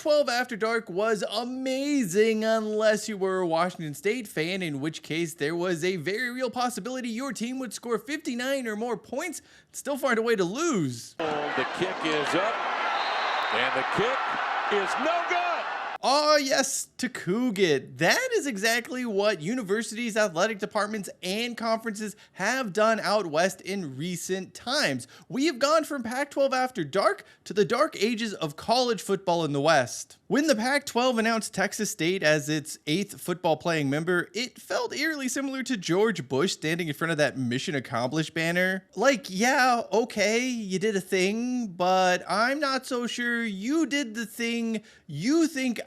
Pac-12 After Dark was amazing unless you were a Washington State fan, in which case there was a very real possibility your team would score 59 or more points and still find a way to lose. The kick is up, and the kick is no good. Oh yes, to Coug It. That is exactly what universities, athletic departments, and conferences have done out west in recent times. We have gone from Pac-12 After Dark to the dark ages of college football in the West. When the Pac-12 announced Texas State as its 8th football playing member, it felt eerily similar to George Bush standing in front of that Mission Accomplished banner. Like, yeah, okay, you did a thing, but I'm not so sure you did the thing you think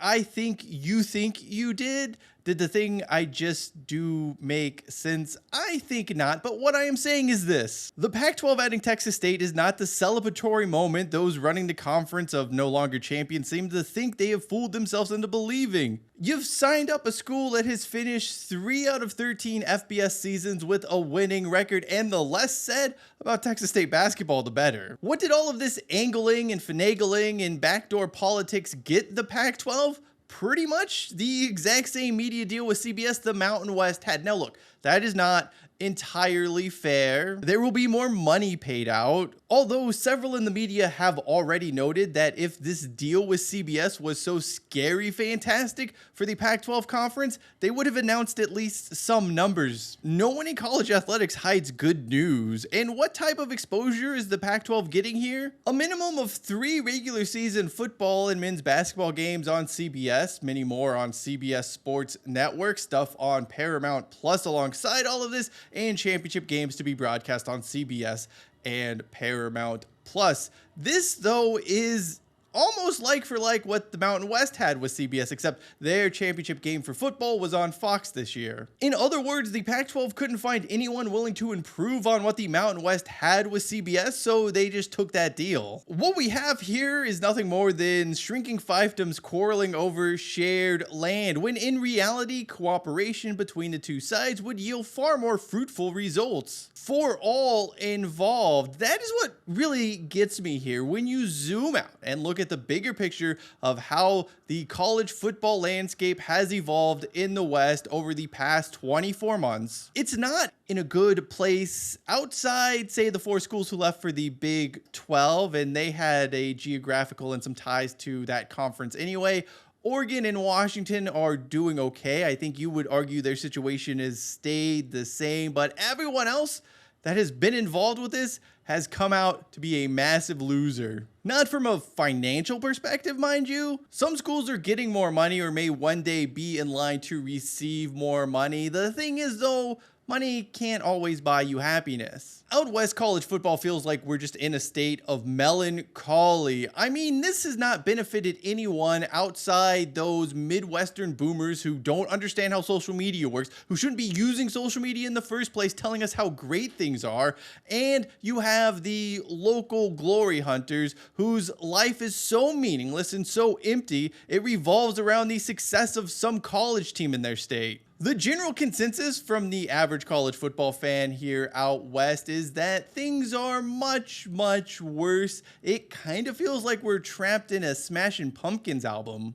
you did. Did the thing I just do make sense? I think not, but what I am saying is this. The Pac-12 adding Texas State is not the celebratory moment those running the conference of no longer champions seem to think they have fooled themselves into believing. You've signed up a school that has finished 3 out of 13 FBS seasons with a winning record, and the less said about Texas State basketball, the better. What did all of this angling and finagling and backdoor politics get the Pac-12? Pretty much the exact same media deal with CBS the Mountain West had. Now look, that is not entirely fair. There will be more money paid out, although several in the media have already noted that if this deal with CBS was so scary fantastic for the Pac-12 conference, they would have announced at least some numbers. No one in college athletics hides good news. And what type of exposure is the Pac-12 getting here? A minimum of 3 regular season football and men's basketball games on CBS, many more on CBS Sports Network, stuff on Paramount Plus alongside all of this, and championship games to be broadcast on CBS and Paramount Plus. This, though, is almost like for like what the Mountain West had with CBS, except their championship game for football was on Fox this year. In other words, the Pac-12 couldn't find anyone willing to improve on what the Mountain West had with CBS, so they just took that deal. What we have here is nothing more than shrinking fiefdoms quarreling over shared land, when in reality, cooperation between the two sides would yield far more fruitful results for all involved. That is what really gets me here. When you zoom out and look at the bigger picture of how the college football landscape has evolved in the West over the past 24 months, it's not in a good place outside, say, the 4 schools who left for the Big 12, and they had a geographical and some ties to that conference anyway. Oregon and Washington are doing okay. I think you would argue their situation has stayed the same, but everyone else that has been involved with this has come out to be a massive loser. Not from a financial perspective, mind you. Some schools are getting more money or may one day be in line to receive more money. The thing is, though, money can't always buy you happiness. Out west, college football feels like we're just in a state of melancholy. I mean, this has not benefited anyone outside those Midwestern boomers who don't understand how social media works, who shouldn't be using social media in the first place, telling us how great things are. And you have the local glory hunters whose life is so meaningless and so empty, it revolves around the success of some college team in their state. The general consensus from the average college football fan here out west is that things are much, much worse. It kind of feels like we're trapped in a Smashing Pumpkins album.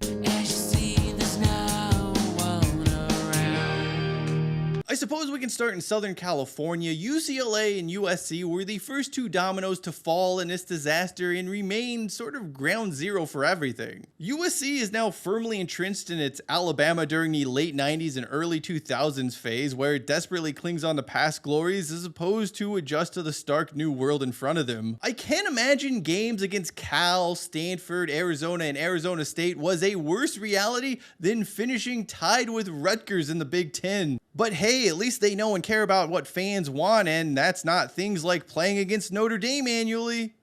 I suppose we can start in Southern California. UCLA and USC were the first 2 dominoes to fall in this disaster and remain sort of ground zero for everything. USC is now firmly entrenched in its Alabama during the late 90s and early 2000s phase, where it desperately clings on to past glories as opposed to adjust to the stark new world in front of them. I can't imagine games against Cal, Stanford, Arizona, and Arizona State was a worse reality than finishing tied with Rutgers in the Big Ten. But hey, at least they know and care about what fans want, and that's not things like playing against Notre Dame annually.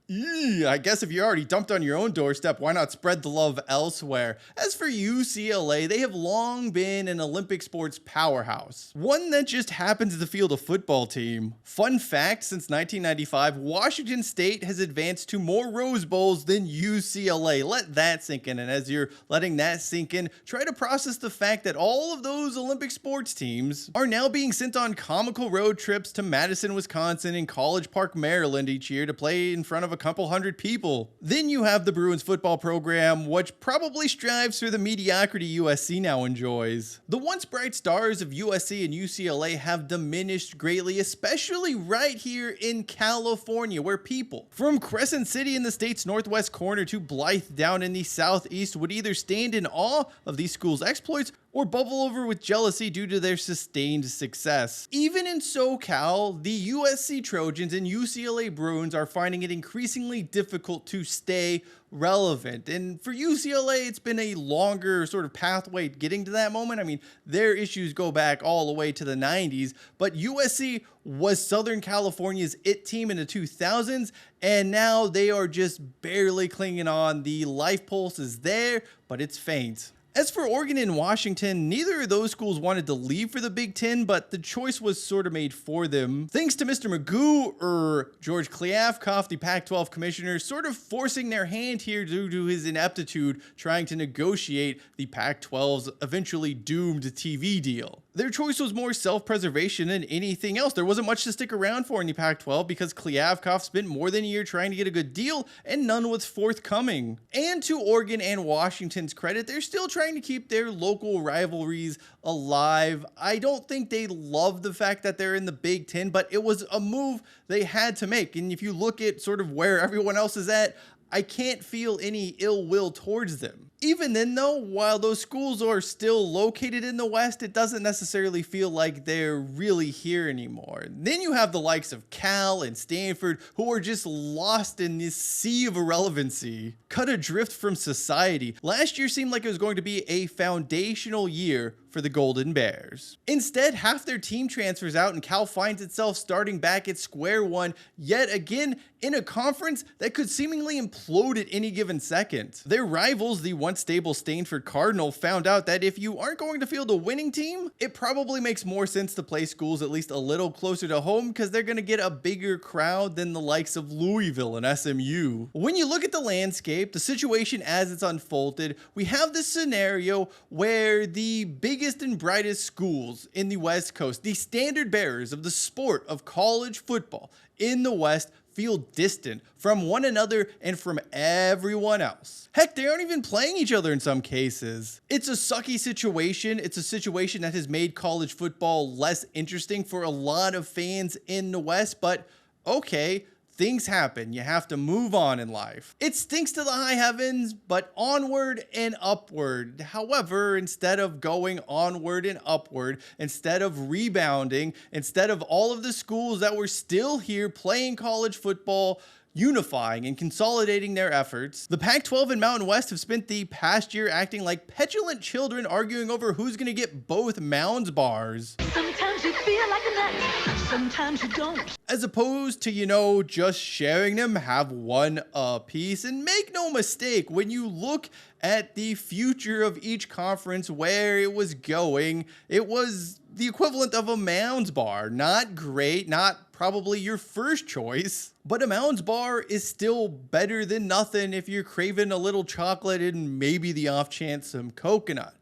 I guess if you already dumped on your own doorstep, why not spread the love elsewhere? As for UCLA, they have long been an Olympic sports powerhouse, one that just happens to field a football team. Fun fact, since 1995, Washington State has advanced to more Rose Bowls than UCLA. Let that sink in, and as you're letting that sink in, try to process the fact that all of those Olympic sports teams are now being sent on comical road trips to Madison, Wisconsin and College Park, Maryland each year to play in front of a couple hundred people. Then you have the Bruins football program, which probably strives for the mediocrity USC now enjoys. The once bright stars of USC and UCLA have diminished greatly, especially right here in California, where people from Crescent City in the state's northwest corner to Blythe down in the southeast would either stand in awe of these schools' exploits or bubble over with jealousy due to their sustained success. Even in SoCal, the USC Trojans and UCLA Bruins are finding it increasingly difficult to stay relevant. And for UCLA, it's been a longer sort of pathway getting to that moment. I mean, their issues go back all the way to the 90s, but USC was Southern California's it team in the 2000s, and now they are just barely clinging on. The life pulse is there, but it's faint. As for Oregon and Washington, neither of those schools wanted to leave for the Big Ten, but the choice was sort of made for them. Thanks to Mr. Magoo, George Kliavkoff, the Pac-12 commissioner, sort of forcing their hand here due to his ineptitude trying to negotiate the Pac-12's eventually doomed TV deal. Their choice was more self-preservation than anything else. There wasn't much to stick around for in the Pac-12 because Kliavkoff spent more than a year trying to get a good deal and none was forthcoming. And to Oregon and Washington's credit, they're still trying to keep their local rivalries alive. I don't think they love the fact that they're in the Big Ten, but it was a move they had to make. And if you look at sort of where everyone else is at, I can't feel any ill will towards them. Even then though, while those schools are still located in the West, it doesn't necessarily feel like they're really here anymore. Then you have the likes of Cal and Stanford who are just lost in this sea of irrelevancy, cut adrift from society. Last year seemed like it was going to be a foundational year for the Golden Bears. Instead, half their team transfers out and Cal finds itself starting back at square one yet again in a conference that could seemingly implode at any given second. Their rivals, the once stable Stanford Cardinal, found out that if you aren't going to field a winning team, it probably makes more sense to play schools at least a little closer to home because they're going to get a bigger crowd than the likes of Louisville and SMU. When you look at the landscape, the situation as it's unfolded, we have this scenario where the biggest and brightest schools in the West Coast, the standard bearers of the sport of college football in the West, feel distant from one another and from everyone else. Heck, they aren't even playing each other in some cases. It's a sucky situation. It's a situation that has made college football less interesting for a lot of fans in the West, but okay, things happen. You have to move on in life. It stinks to the high heavens, but onward and upward. However, instead of going onward and upward, instead of rebounding, instead of all of the schools that were still here playing college football, unifying and consolidating their efforts, the Pac-12 and Mountain West have spent the past year acting like petulant children arguing over who's going to get both Mounds bars. Sometimes you feel like a nut, sometimes you don't. As opposed to, just sharing them, have one apiece. And make no mistake, when you look at the future of each conference, where it was going, it was the equivalent of a Mounds bar. Not great, not probably your first choice, but a Mounds bar is still better than nothing if you're craving a little chocolate and maybe the off chance some coconut.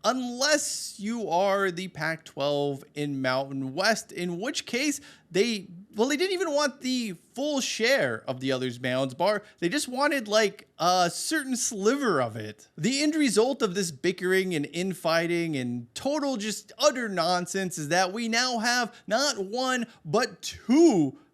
Unless you are the Pac-12 in Mountain West, in which case they didn't even want the full share of the other's Mounds bar. They just wanted like a certain sliver of it. The end result of this bickering and infighting and total just utter nonsense is that we now have not one, but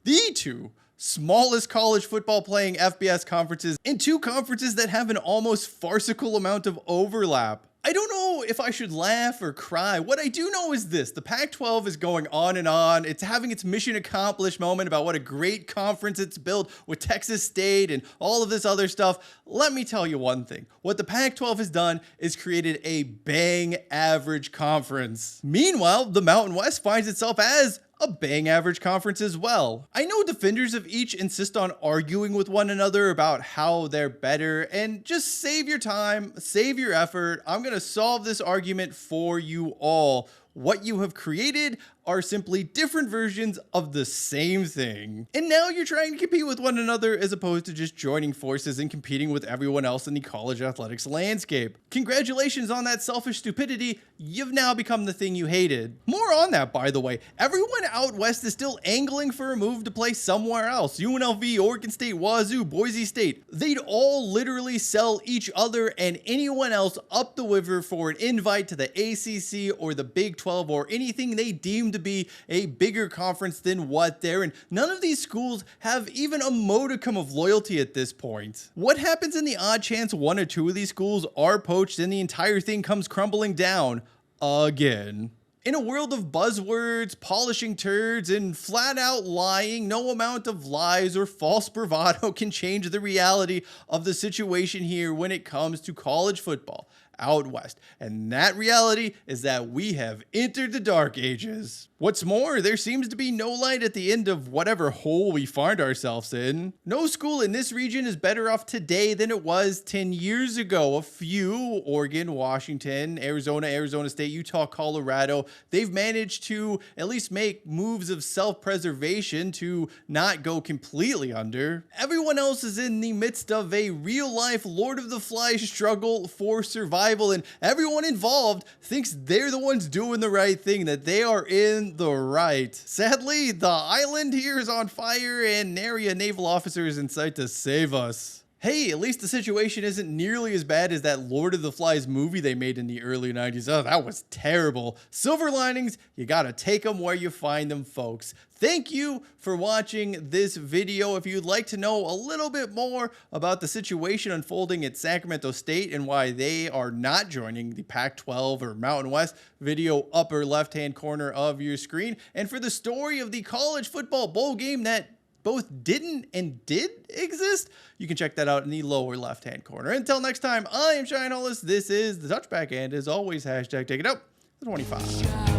the two smallest college football playing FBS conferences in two conferences that have an almost farcical amount of overlap. I don't know if I should laugh or cry. What I do know is this: the Pac-12 is going on and on. It's having its mission accomplished moment about what a great conference it's built with Texas State and all of this other stuff. Let me tell you one thing. What the Pac-12 has done is created a bang average conference. Meanwhile, the Mountain West finds itself as a bang average conference as well. I know defenders of each insist on arguing with one another about how they're better, and just save your time, save your effort. I'm going to solve this argument for you all. What you have created are simply different versions of the same thing. And now you're trying to compete with one another as opposed to just joining forces and competing with everyone else in the college athletics landscape. Congratulations on that selfish stupidity. You've now become the thing you hated. More on that, by the way. Everyone out west is still angling for a move to play somewhere else. UNLV, Oregon State, Wazoo, Boise State. They'd all literally sell each other and anyone else up the river for an invite to the ACC or the Big 12 or anything they deem to be a bigger conference than what they're in. None of these schools have even a modicum of loyalty at this point. What happens in the odd chance one or two of these schools are poached and the entire thing comes crumbling down again? In a world of buzzwords, polishing turds, and flat out lying, no amount of lies or false bravado can change the reality of the situation here when it comes to college football out west. And that reality is that we have entered the dark ages. What's more, there seems to be no light at the end of whatever hole we find ourselves in. No school in this region is better off today than it was 10 years ago. A few, Oregon, Washington, Arizona, Arizona State, Utah, Colorado, they've managed to at least make moves of self-preservation to not go completely under. Everyone else is in the midst of a real-life Lord of the Flies struggle for survival, and everyone involved thinks they're the ones doing the right thing, that they are in the right. Sadly, the island here is on fire and nary a naval officer is in sight to save us. Hey, at least the situation isn't nearly as bad as that Lord of the Flies movie they made in the early 90s. Oh, that was terrible. Silver linings, you gotta take them where you find them, folks. Thank you for watching this video. If you'd like to know a little bit more about the situation unfolding at Sacramento State and why they are not joining the Pac-12 or Mountain West, video upper left-hand corner of your screen. And for the story of the college football bowl game that both didn't and did exist, you can check that out in the lower left-hand corner. Until next time, I am Shine Hollis. This is The Touchback, and as always, hashtag take it out the 25.